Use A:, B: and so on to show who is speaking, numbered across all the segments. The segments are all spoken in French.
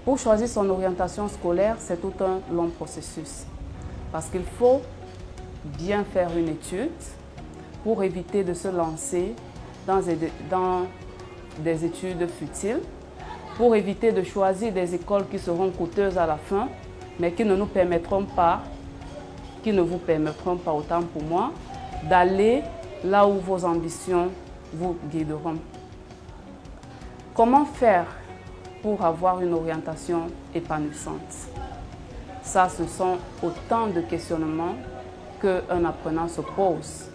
A: Pour choisir son orientation scolaire, c'est tout un long processus parce qu'il faut bien faire une étude pour éviter de se lancer dans des études futiles, pour éviter de choisir des écoles qui seront coûteuses à la fin, mais qui ne nous permettront pas, qui ne vous permettront pas, autant pour moi, d'aller là où vos ambitions vous guideront. Comment faire pour avoir une orientation épanouissante? Ça, ce sont autant de questionnements qu'un apprenant se pose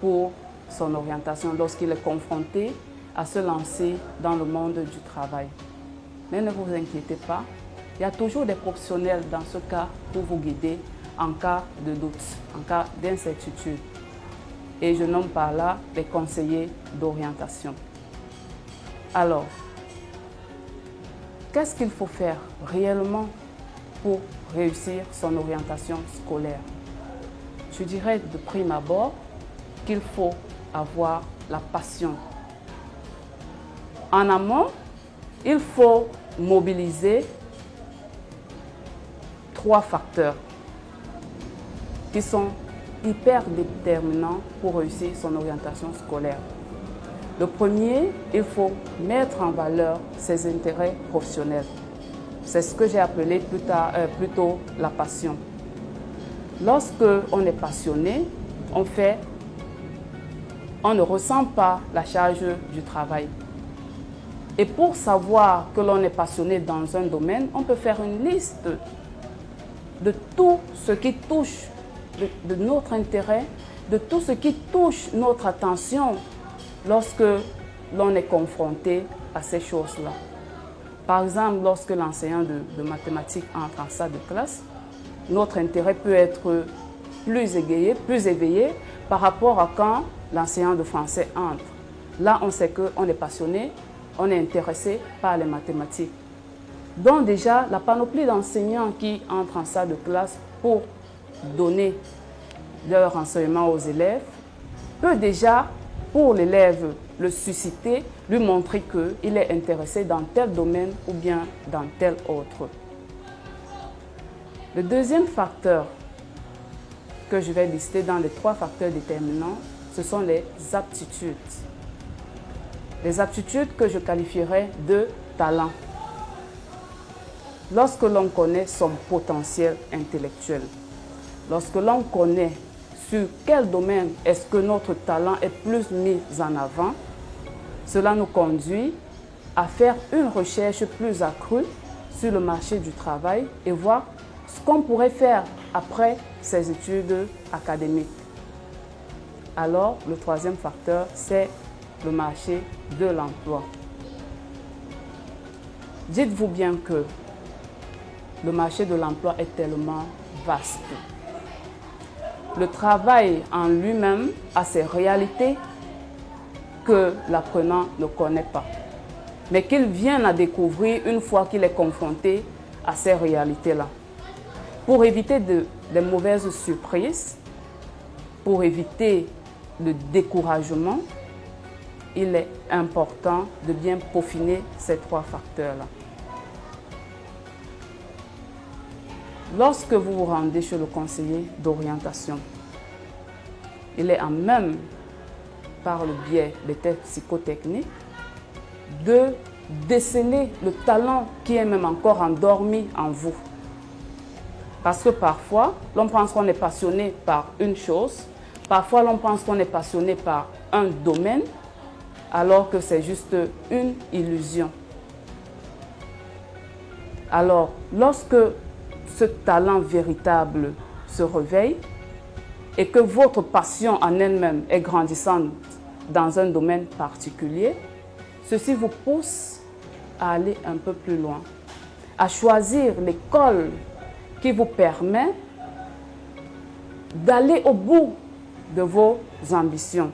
A: pour son orientation lorsqu'il est confronté à se lancer dans le monde du travail. Mais ne vous inquiétez pas, il y a toujours des professionnels dans ce cas pour vous guider en cas de doute, en cas d'incertitude. Et je nomme par là les conseillers d'orientation. Alors, qu'est-ce qu'il faut faire réellement pour réussir son orientation scolaire? Je dirais de prime abord qu'il faut avoir la passion. En amont, il faut mobiliser 3 facteurs qui sont hyper déterminants pour réussir son orientation scolaire. Le premier, il faut mettre en valeur ses intérêts professionnels. C'est ce que j'ai appelé plutôt la passion. Lorsque on est passionné, on ne ressent pas la charge du travail. Et pour savoir que l'on est passionné dans un domaine, on peut faire une liste de tout ce qui touche de notre intérêt, de tout ce qui touche notre attention lorsque l'on est confronté à ces choses-là. Par exemple, lorsque l'enseignant de mathématiques entre en salle de classe, notre intérêt peut être plus éveillé par rapport à quand l'enseignant de français entre. Là, on sait qu'on est passionné, on est intéressé par les mathématiques. Donc déjà, la panoplie d'enseignants qui entrent en salle de classe pour donner leur enseignement aux élèves peut déjà, pour l'élève, le susciter, lui montrer qu'il est intéressé dans tel domaine ou bien dans tel autre. Le deuxième facteur que je vais lister dans les 3 facteurs déterminants, ce sont les aptitudes. Les aptitudes que je qualifierais de talent. Lorsque l'on connaît son potentiel intellectuel, lorsque l'on connaît sur quel domaine est-ce que notre talent est plus mis en avant, cela nous conduit à faire une recherche plus accrue sur le marché du travail et voir ce qu'on pourrait faire après ces études académiques. Alors, le 3e facteur, c'est le marché de l'emploi. Dites-vous bien que le marché de l'emploi est tellement vaste. Le travail en lui-même a ses réalités que l'apprenant ne connaît pas, mais qu'il vient à découvrir une fois qu'il est confronté à ces réalités-là. Pour éviter des mauvaises surprises, pour éviter le découragement, il est important de bien peaufiner ces 3 facteurs-là. Lorsque vous vous rendez chez le conseiller d'orientation, il est à même, par le biais des tests psychotechniques, de déceler le talent qui est même encore endormi en vous. Parce que parfois, l'on pense qu'on est passionné par une chose, parfois l'on pense qu'on est passionné par un domaine, alors que c'est juste une illusion. Alors, lorsque ce talent véritable se réveille et que votre passion en elle-même est grandissante dans un domaine particulier, ceci vous pousse à aller un peu plus loin, à choisir l'école qui vous permet d'aller au bout de vos ambitions.